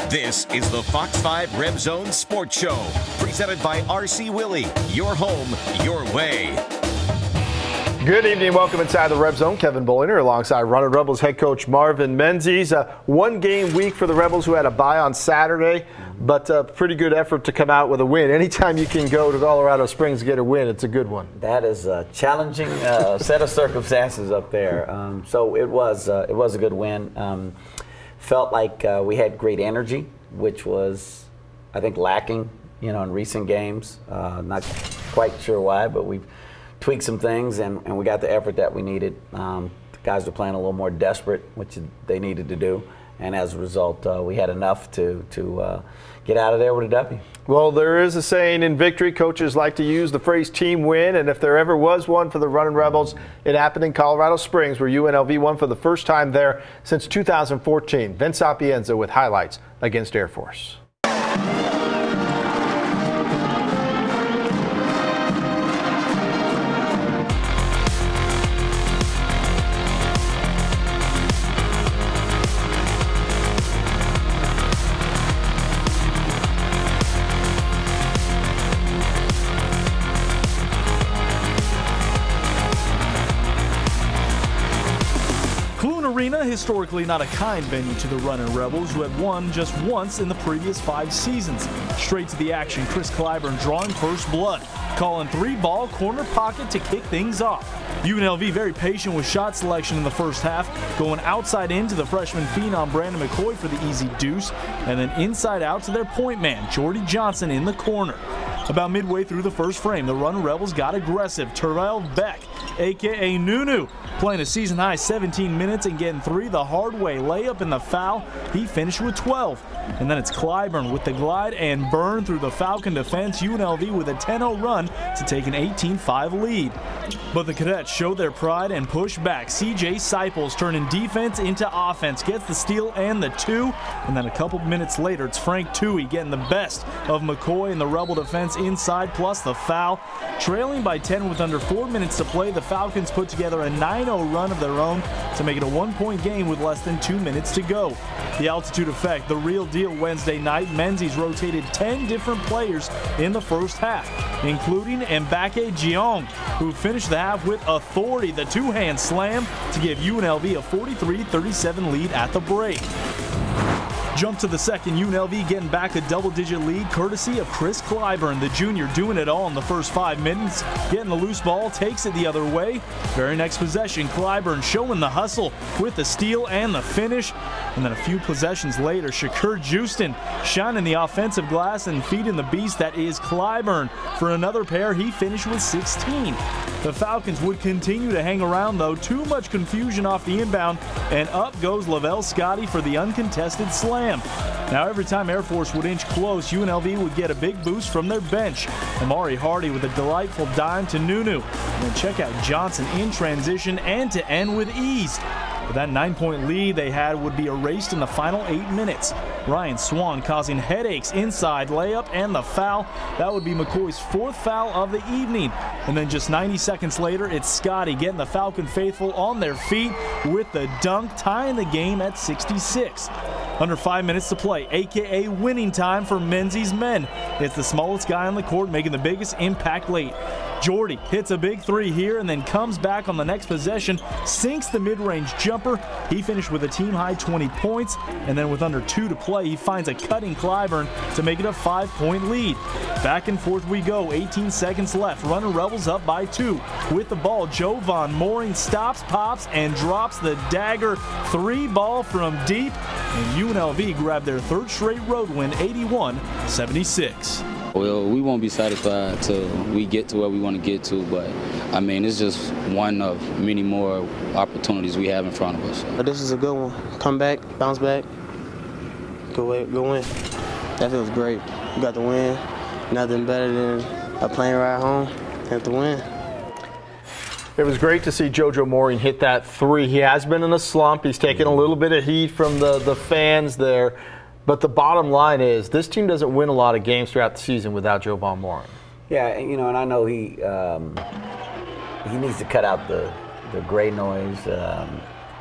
This is the Fox 5 RebZone Sports Show, presented by RC Willey. Your home, your way. Good evening. Welcome inside the RebZone. Kevin Bolinger alongside Running Rebels head coach Marvin Menzies. One-game week for the Rebels, who had a bye on Saturday, but a pretty good effort to come out with a win. Anytime you can go to Colorado Springs and get a win, it's a good one. That is a challenging set of circumstances up there. So it was a good win. Felt like we had great energy, which was, I think, lacking, in recent games. Not quite sure why, but we've tweaked some things, and we got the effort that we needed. The guys were playing a little more desperate, which they needed to do, and as a result, we had enough to get out of there with a W. Well, there is a saying in victory, coaches like to use the phrase team win, and if there ever was one for the Running Rebels, it happened in Colorado Springs, where UNLV won for the first time there since 2014. Vince Sapienza with highlights against Air Force. Arena, historically not a kind venue to the Running Rebels, who had won just once in the previous 5 seasons. Straight to the action, Chris Clyburn drawing first blood, calling 3-ball corner pocket to kick things off. UNLV very patient with shot selection in the first half, going outside in to the freshman phenom Brandon McCoy for the easy deuce, and then inside out to their point man, Jordy Johnson, in the corner. About midway through the first frame, the Running Rebels got aggressive. Terrell Beck, a.k.a. Nunu, playing a season-high 17 minutes and getting 3 the hard way. Layup in the foul. He finished with 12. And then it's Clyburn with the glide and burn through the Falcon defense. UNLV with a 10-0 run to take an 18-5 lead. But the Cadets showed their pride and pushed back. C.J. Seipels turning defense into offense. Gets the steal and the 2. And then a couple minutes later, it's Frank Toohey getting the best of McCoy and the Rebel defense inside, plus the foul. Trailing by 10 with under 4 minutes to play, the Falcons put together a 9-0 run of their own to make it a 1-point game with less than 2 minutes to go. The altitude effect, the real deal Wednesday night. Menzies rotated 10 different players in the first half, including Mbake Jeong, who finished the half with authority. The two-hand slam to give UNLV a 43-37 lead at the break. Jump to the second, UNLV getting back a double-digit lead courtesy of Chris Clyburn, the junior, doing it all in the first 5 minutes. Getting the loose ball, takes it the other way. Very next possession, Clyburn showing the hustle with the steal and the finish. And then a few possessions later, Shakur Justin shining the offensive glass and feeding the beast that is Clyburn. For another pair, he finished with 16. The Falcons would continue to hang around, though. Too much confusion off the inbound, and up goes Lavelle Scotty for the uncontested slam. Now every time Air Force would inch close, UNLV would get a big boost from their bench. Amari Hardy with a delightful dime to Nunu. And then check out Johnson in transition and to end with ease. But that 9-point lead they had would be erased in the final 8 minutes. Ryan Swan causing headaches inside, layup and the foul. That would be McCoy's 4th foul of the evening. And then just 90 seconds later, it's Scotty getting the Falcon faithful on their feet with the dunk, tying the game at 66. Under 5 minutes to play, a.k.a. winning time for Menzies men. It's the smallest guy on the court making the biggest impact late. Jordy hits a big 3 here and then comes back on the next possession, sinks the mid-range jumper. He finished with a team-high 20 points, and then with under 2 to play, he finds a cutting Clyburn to make it a 5-point lead. Back and forth we go, 18 seconds left. Running Rebels up by 2. With the ball, Jovan Mooring stops, pops, and drops the dagger. 3-ball from deep, and UNLV grabbed their 3rd straight road win, 81-76. Well, we won't be satisfied until we get to where we want to get to, but I mean, it's just one of many more opportunities we have in front of us. This is a good one. Come back, bounce back, go win. That feels great. We got the win. Nothing better than a plane ride home and the win. It was great to see JoJo Mooring hit that 3. He has been in a slump. He's taken a little bit of heat from the fans there. But the bottom line is this team doesn't win a lot of games throughout the season without Jovan Mooring. Yeah, and I know he needs to cut out the gray noise.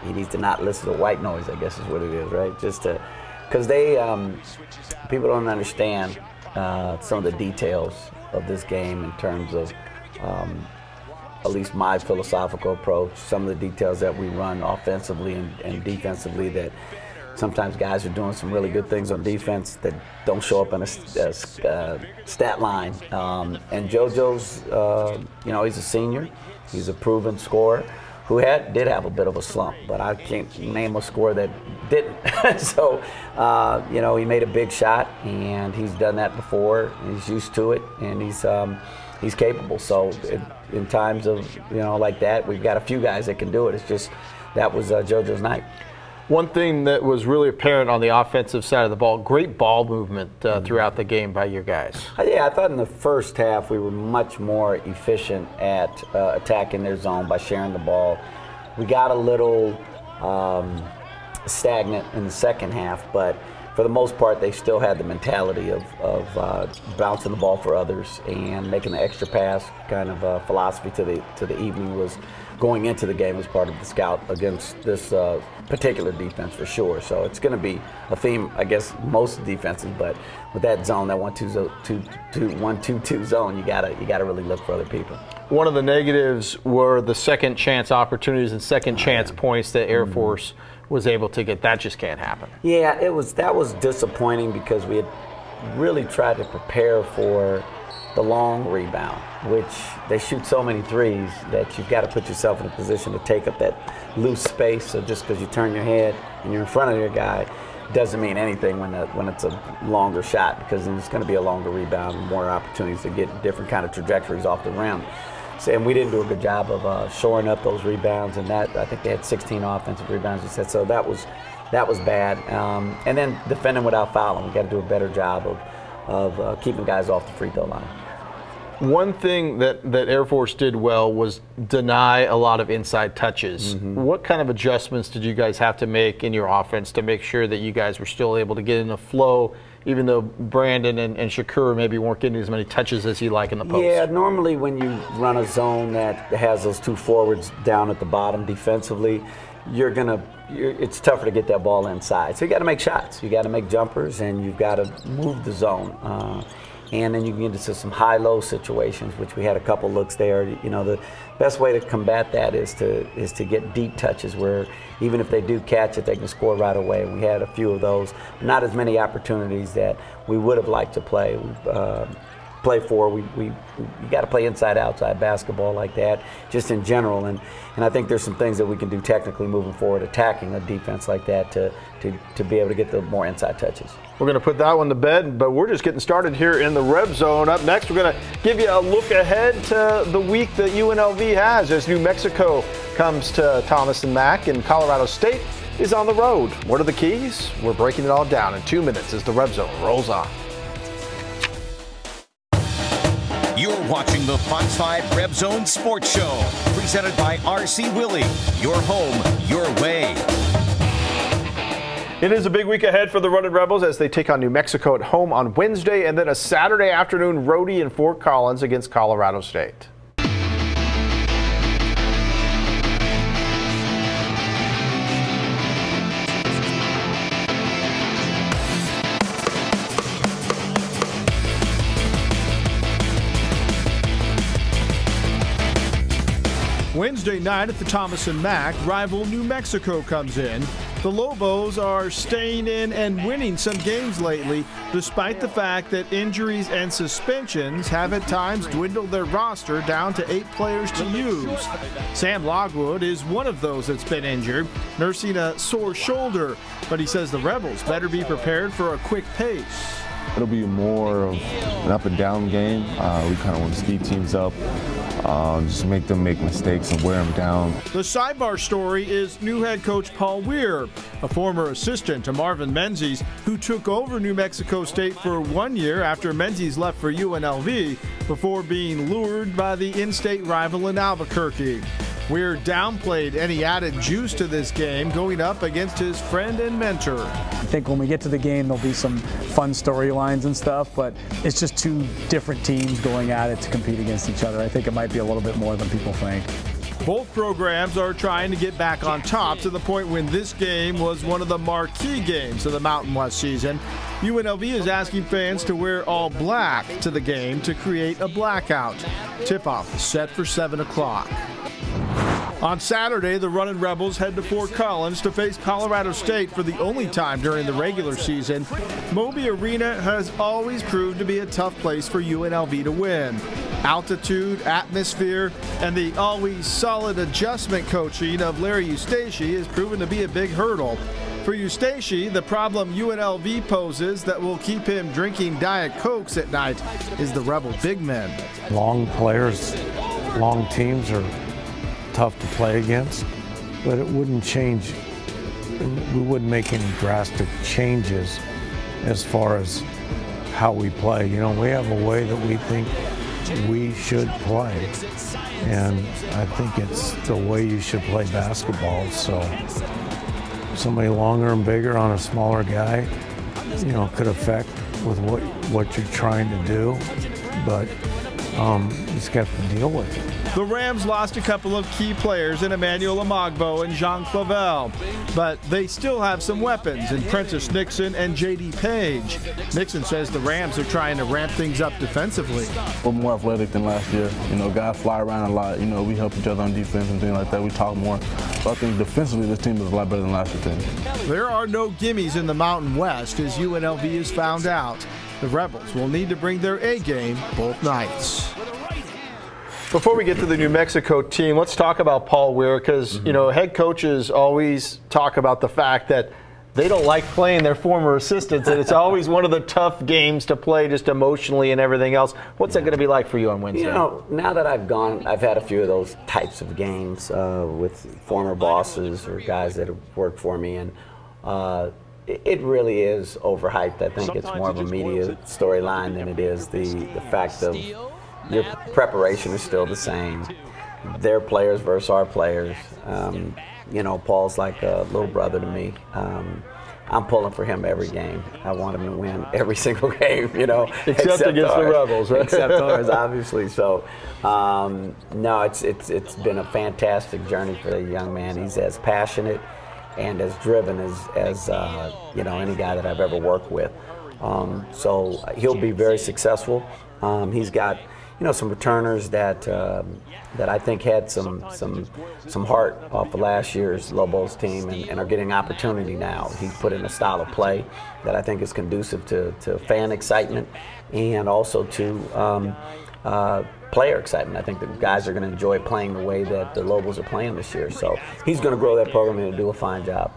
He needs to not listen to white noise, I guess is what it is, right? Just to because people don't understand some of the details of this game in terms of at least my philosophical approach, some of the details that we run offensively and defensively, that sometimes guys are doing some really good things on defense that don't show up in a stat line. And JoJo's, he's a senior. He's a proven scorer who did have a bit of a slump, but I can't name a scorer that didn't. So, he made a big shot, and he's done that before. He's used to it, and he's capable. So, in times of like that, we've got a few guys that can do it. It's just that was JoJo's night. One thing that was really apparent on the offensive side of the ball, great ball movement throughout the game by your guys. Yeah, I thought in the first half we were much more efficient at attacking their zone by sharing the ball. We got a little stagnant in the second half, but for the most part they still had the mentality of bouncing the ball for others and making the extra pass kind of philosophy to the evening was going into the game as part of the scout against this particular defense for sure. So it's going to be a theme, I guess, most defenses. But with that zone, that 1-2-2 zone, you gotta really look for other people. One of the negatives were the second chance opportunities and second chance points that Air Force was able to get. That just can't happen. Yeah, that was disappointing because we had really tried to prepare for the long rebound, which they shoot so many threes that you've got to put yourself in a position to take up that loose space. So just because you turn your head and you're in front of your guy doesn't mean anything when it's a longer shot, because then it's going to be a longer rebound and more opportunities to get different kind of trajectories off the rim. So, and we didn't do a good job of shoring up those rebounds, and that I think they had 16 offensive rebounds, you said, so that was bad. And then defending without fouling, we got to do a better job of keeping guys off the free throw line. One thing that Air Force did well was deny a lot of inside touches. What kind of adjustments did you guys have to make in your offense to make sure that you guys were still able to get in a flow, even though Brandon and Shakur maybe weren't getting as many touches as you like in the post? Yeah, normally when you run a zone that has those two forwards down at the bottom defensively, it's tougher to get that ball inside. So you got to make shots, you got to make jumpers, and you've got to move the zone. And then you can get into some high-low situations, which we had a couple looks there. The best way to combat that is to get deep touches where even if they do catch it, they can score right away. We had a few of those, not as many opportunities that we would have liked to play. You got to play inside-outside basketball like that, just in general. And I think there's some things that we can do technically moving forward, attacking a defense like that to be able to get the more inside touches. We're going to put that one to bed, but we're just getting started here in the RebZone. Up next, we're going to give you a look ahead to the week that UNLV has as New Mexico comes to Thomas and Mack, and Colorado State is on the road. What are the keys? We're breaking it all down in 2 minutes as the RebZone rolls on. You're watching the Fox 5 RebZone Sports Show, presented by RC Willey. Your home, your way. It is a big week ahead for the Running Rebels as they take on New Mexico at home on Wednesday, and then a Saturday afternoon roadie in Fort Collins against Colorado State. Wednesday night at the Thomas and Mack, rival New Mexico comes in. The Lobos are staying in and winning some games lately, despite the fact that injuries and suspensions have at times dwindled their roster down to 8 players to use. Sam Logwood is one of those that's been injured, nursing a sore shoulder, but he says the Rebels better be prepared for a quick pace. It'll be more of an up and down game. We kind of want to speed teams up, just make them make mistakes and wear them down. The sidebar story is new head coach Paul Weir, a former assistant to Marvin Menzies, who took over New Mexico State for 1 year after Menzies left for UNLV before being lured by the in-state rival in Albuquerque. Weir downplayed any added juice to this game going up against his friend and mentor. I think when we get to the game, there'll be some fun storylines and stuff, but it's just two different teams going at it to compete against each other. I think it might be a little bit more than people think. Both programs are trying to get back on top to the point when this game was one of the marquee games of the Mountain West season. UNLV is asking fans to wear all black to the game to create a blackout. Tip-off is set for 7 o'clock. On Saturday, the Runnin' Rebels head to Fort Collins to face Colorado State for the only time during the regular season. Moby Arena has always proved to be a tough place for UNLV to win. Altitude, atmosphere, and the always solid adjustment coaching of Larry Eustace has proven to be a big hurdle. For Eustace, the problem UNLV poses that will keep him drinking Diet Cokes at night is the Rebel big men. Long players, long teams are tough to play against, but it wouldn't change. We wouldn't make any drastic changes as far as how we play. You know, we have a way that we think we should play, and I think it's the way you should play basketball. So somebody longer and bigger on a smaller guy, you know, could affect with what you're trying to do, but you just have to deal with it. The Rams lost a couple of key players in Emmanuel Amagbo and Jean Clavel, but they still have some weapons in Prentice Nixon and J.D. Page. Nixon says the Rams are trying to ramp things up defensively. We're more athletic than last year. You know, guys fly around a lot. You know, we help each other on defense and things like that. We talk more. So I think defensively, this team is a lot better than last year's team. There are no gimmies in the Mountain West, as UNLV has found out. The Rebels will need to bring their A game both nights. Before we get to the New Mexico team, let's talk about Paul Weir, because you know, head coaches always talk about the fact that they don't like playing their former assistants, and it's always one of the tough games to play just emotionally and everything else. What's that going to be like for you on Wednesday? You know, now that I've gone, I've had a few of those types of games with former bosses or guys that have worked for me, and it really is overhyped. I think it's more of a media storyline than it is the fact of your preparation is still the same. Their players versus our players. You know, Paul's like a little brother to me. I'm pulling for him every game. I want him to win every single game, you know. Except against ours. The Rebels, right? Except ours, obviously. So, no, it's been a fantastic journey for the young man. He's as passionate and as driven as you know, any guy that I've ever worked with. So he'll be very successful. He's got, you know, some returners that I think had some heart off of last year's Lobos team and are getting opportunity now. He's put in a style of play that I think is conducive to fan excitement and also to player excitement. I think the guys are going to enjoy playing the way that the Lobos are playing this year. So he's going to grow that program and do a fine job.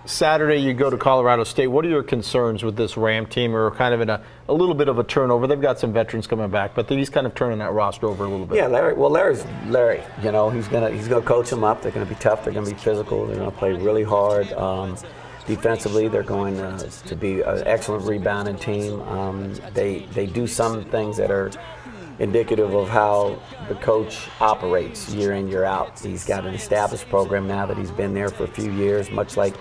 Saturday you go to Colorado State. What are your concerns with this Ram team? Or kind of in a little bit of a turnover. They've got some veterans coming back, but he's kind of turning that roster over a little bit. Yeah, Larry. Well, Larry. You know, he's gonna coach them up. They're gonna be tough. They're gonna be physical. They're gonna play really hard. Defensively, they're going to be an excellent rebounding team. They do some things that are indicative of how the coach operates year in, year out. He's got an established program now that he's been there for a few years, much like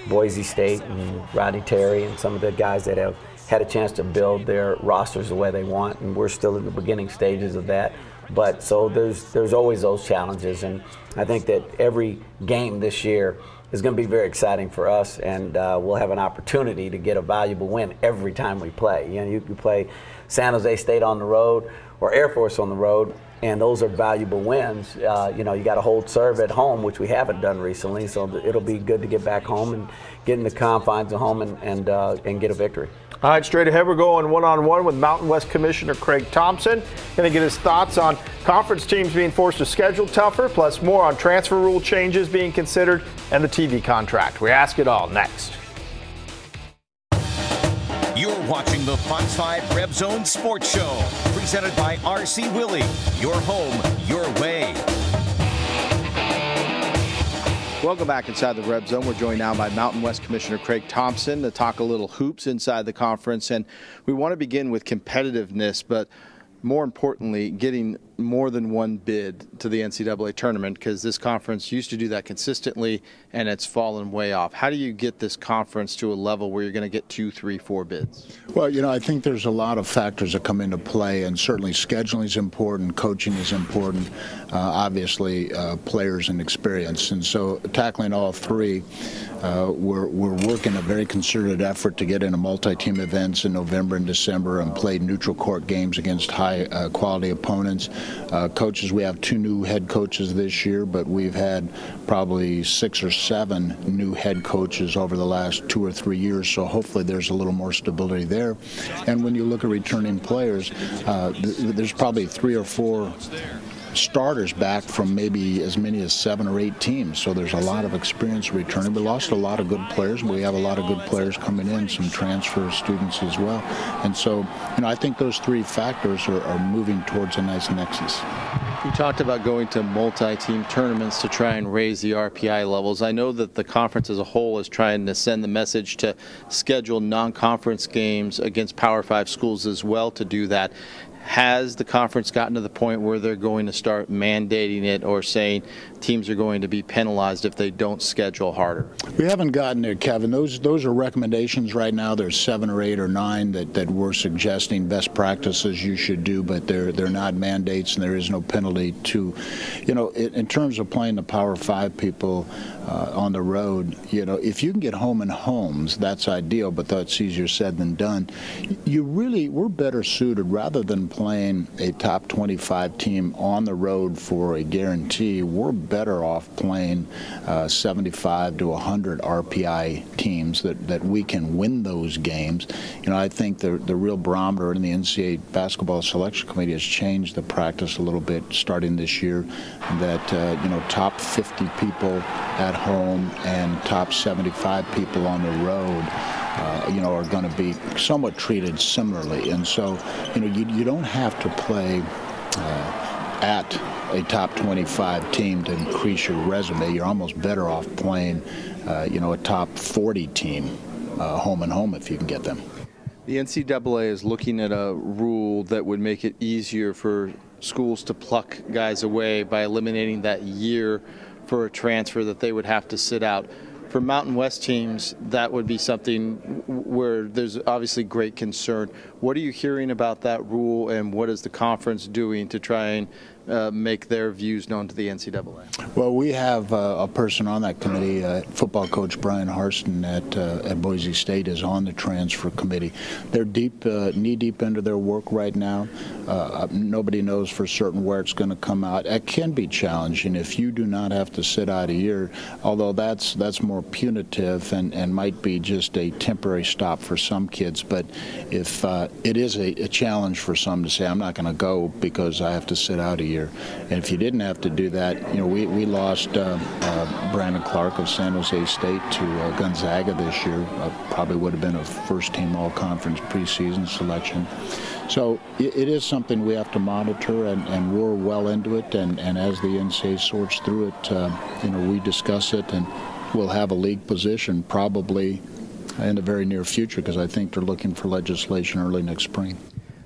Boise State and Rodney Terry and some of the guys that have had a chance to build their rosters the way they want, and we're still in the beginning stages of that. But so there's always those challenges, and I think that every game this year is going to be very exciting for us, and we'll have an opportunity to get a valuable win every time we play. You know, you can play San Jose State on the road or Air Force on the road, and those are valuable wins. You know, you got to hold serve at home, which we haven't done recently, so it'll be good to get back home and get in the confines of home and get a victory. All right, straight ahead, we're going one-on-one with Mountain West Commissioner Craig Thompson. Going to get his thoughts on conference teams being forced to schedule tougher, plus more on transfer rule changes being considered and the TV contract. We ask it all next. You're watching the Fox 5 RebZone Sports Show, presented by R.C. Willie. Your home, your way. Welcome back inside the RebZone. We're joined now by Mountain West Commissioner Craig Thompson to talk a little hoops inside the conference. And we want to begin with competitiveness, but more importantly, getting more than one bid to the NCAA tournament, because this conference used to do that consistently and it's fallen way off. How do you get this conference to a level where you're going to get 2, 3, 4 bids? Well, you know, I think there's a lot of factors that come into play, and certainly scheduling is important, coaching is important, obviously players and experience. And so tackling all three, we're working a very concerted effort to get into multi-team events in November and December and play neutral court games against high-quality opponents. Coaches, we have 2 new head coaches this year, but we've had probably 6 or 7 new head coaches over the last 2 or 3 years, so hopefully there's a little more stability there. And when you look at returning players, there's probably 3 or 4 starters back from maybe as many as 7 or 8 teams, so there's a lot of experience returning. We lost a lot of good players, but we have a lot of good players coming in, some transfer students as well. And so, you know, I think those 3 factors are moving towards a nice nexus. You talked about going to multi-team tournaments to try and raise the RPI levels. I know that the conference as a whole is trying to send the message to schedule non-conference games against Power 5 schools as well to do that. Has the conference gotten to the point where they're going to start mandating it or saying teams are going to be penalized if they don't schedule harder? We haven't gotten there, Kevin. Those are recommendations right now. There's 7 or 8 or 9 that we're suggesting best practices you should do, but they're not mandates, and there is no penalty to, you know, in terms of playing the Power 5 people on the road. You know, if you can get home and homes, that's ideal, but that's easier said than done. We're better suited, rather than playing a top 25 team on the road for a guarantee, we're better off playing 75 to 100 RPI teams that we can win those games. You know, I think the real barometer in the NCAA basketball selection committee has changed the practice a little bit starting this year, that you know, top 50 people at home and top 75 people on the road you know, are going to be somewhat treated similarly. And so, you know, you don't have to play at a top 25 team to increase your resume. You're almost better off playing, you know, a top 40 team home and home if you can get them. The NCAA is looking at a rule that would make it easier for schools to pluck guys away by eliminating that year for a transfer that they would have to sit out. For Mountain West teams, that would be something where there's obviously great concern. What are you hearing about that rule, and what is the conference doing to try and make their views known to the NCAA? Well, we have a person on that committee, football coach Brian Harston at Boise State is on the transfer committee. They're knee-deep into their work right now. Nobody knows for certain where it's going to come out. It can be challenging if you do not have to sit out a year, although that's more punitive and might be just a temporary stop for some kids. But if it is a challenge for some to say, I'm not going to go because I have to sit out a year. And if you didn't have to do that, you know, we lost Brandon Clark of San Jose State to Gonzaga this year. Probably would have been a first-team all-conference preseason selection. So it is something we have to monitor, and we're well into it. And as the NCAA sorts through it, you know, we discuss it, and we'll have a league position probably in the very near future, because I think they're looking for legislation early next spring.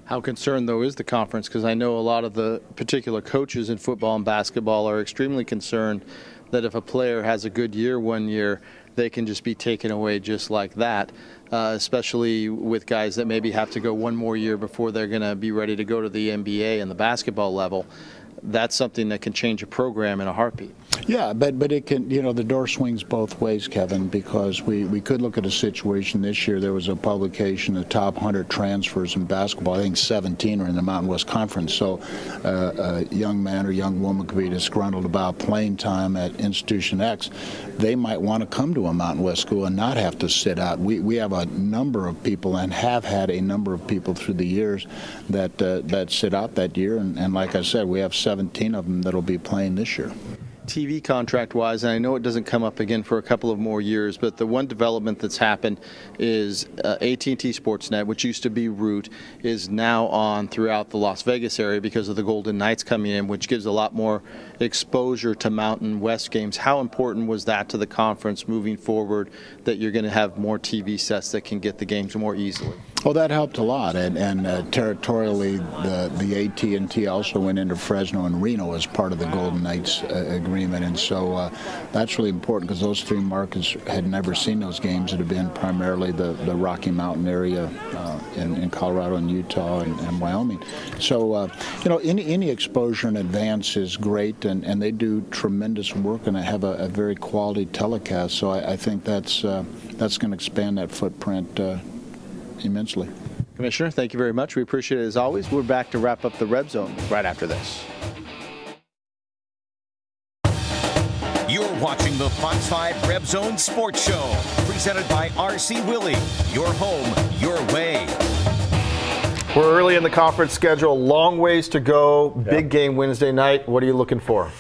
How concerned, though, is the conference? Because I know a lot of the particular coaches in football and basketball are extremely concerned that if a player has a good year one year, they can just be taken away just like that, especially with guys that maybe have to go one more year before they're going to be ready to go to the NBA and the basketball level. That's something that can change a program in a heartbeat. Yeah, but it can, you know, the door swings both ways, Kevin, because we could look at a situation this year. There was a publication, the top 100 transfers in basketball. I think 17 are in the Mountain West Conference. So a young man or young woman could be disgruntled about playing time at Institution X. They might want to come to a Mountain West school and not have to sit out. We have a number of people, and have had a number of people through the years that sit out that year. And like I said, we have 17 of them that will be playing this year. TV contract-wise, and I know it doesn't come up again for a couple of more years, but the one development that's happened is AT&T Sportsnet, which used to be Root, is now on throughout the Las Vegas area because of the Golden Knights coming in, which gives a lot more exposure to Mountain West games. How important was that to the conference moving forward, that you're going to have more TV sets that can get the games more easily? Well, that helped a lot, and territorially, the AT&T also went into Fresno and Reno as part of the Golden Knights agreement, and so that's really important because those three markets had never seen those games. It had been primarily the Rocky Mountain area in Colorado and Utah and Wyoming. So, any exposure in advance is great, and they do tremendous work and have a very quality telecast. So I think that's going to expand that footprint immensely. Commissioner, thank you very much. We appreciate it as always. We're back to wrap up the Red Zone right after this. You're watching the Fox 5 RebZone Sports Show, presented by RC Willey. Your home, your way. We're early in the conference schedule, long ways to go. Big game Wednesday night. What are you looking for?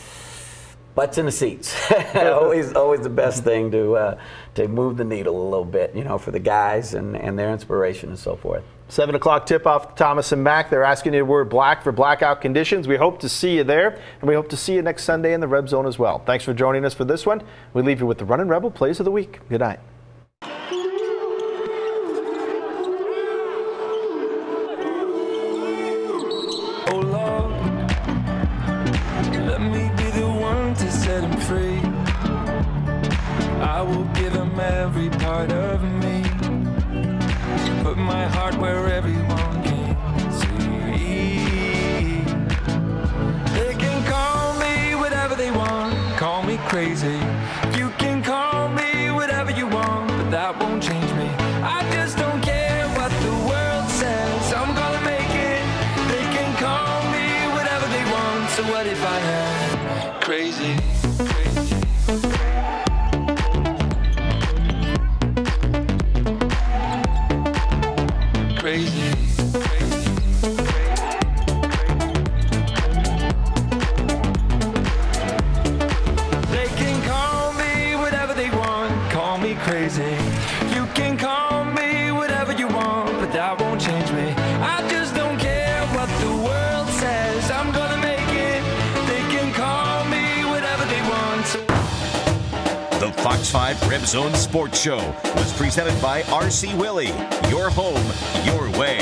Butts in the seats. always the best thing to move the needle a little bit, for the guys and their inspiration and so forth. 7 o'clock tip-off, Thomas and Mack. They're asking you to wear black for blackout conditions. We hope to see you there, and we hope to see you next Sunday in the Red Zone as well. Thanks for joining us for this one. We leave you with the Runnin' Rebel Plays of the Week. Good night. Oh Lord, let me be the one to set him free. I will give him every part of me. Put my heart where everyone can see. They can call me whatever they want, call me crazy. You can call me whatever you want, but that won't change me. I just don't care what the world says, I'm gonna make it. They can call me whatever they want, so what if I am crazy? Crazy. They can call me whatever they want, call me crazy. You can call me whatever you want, but that won't change me. I just don't care what the world says, I'm gonna make it. They can call me whatever they want. The Fox 5 RebZone Sports Show was presented by RC Willey. Your home, your way.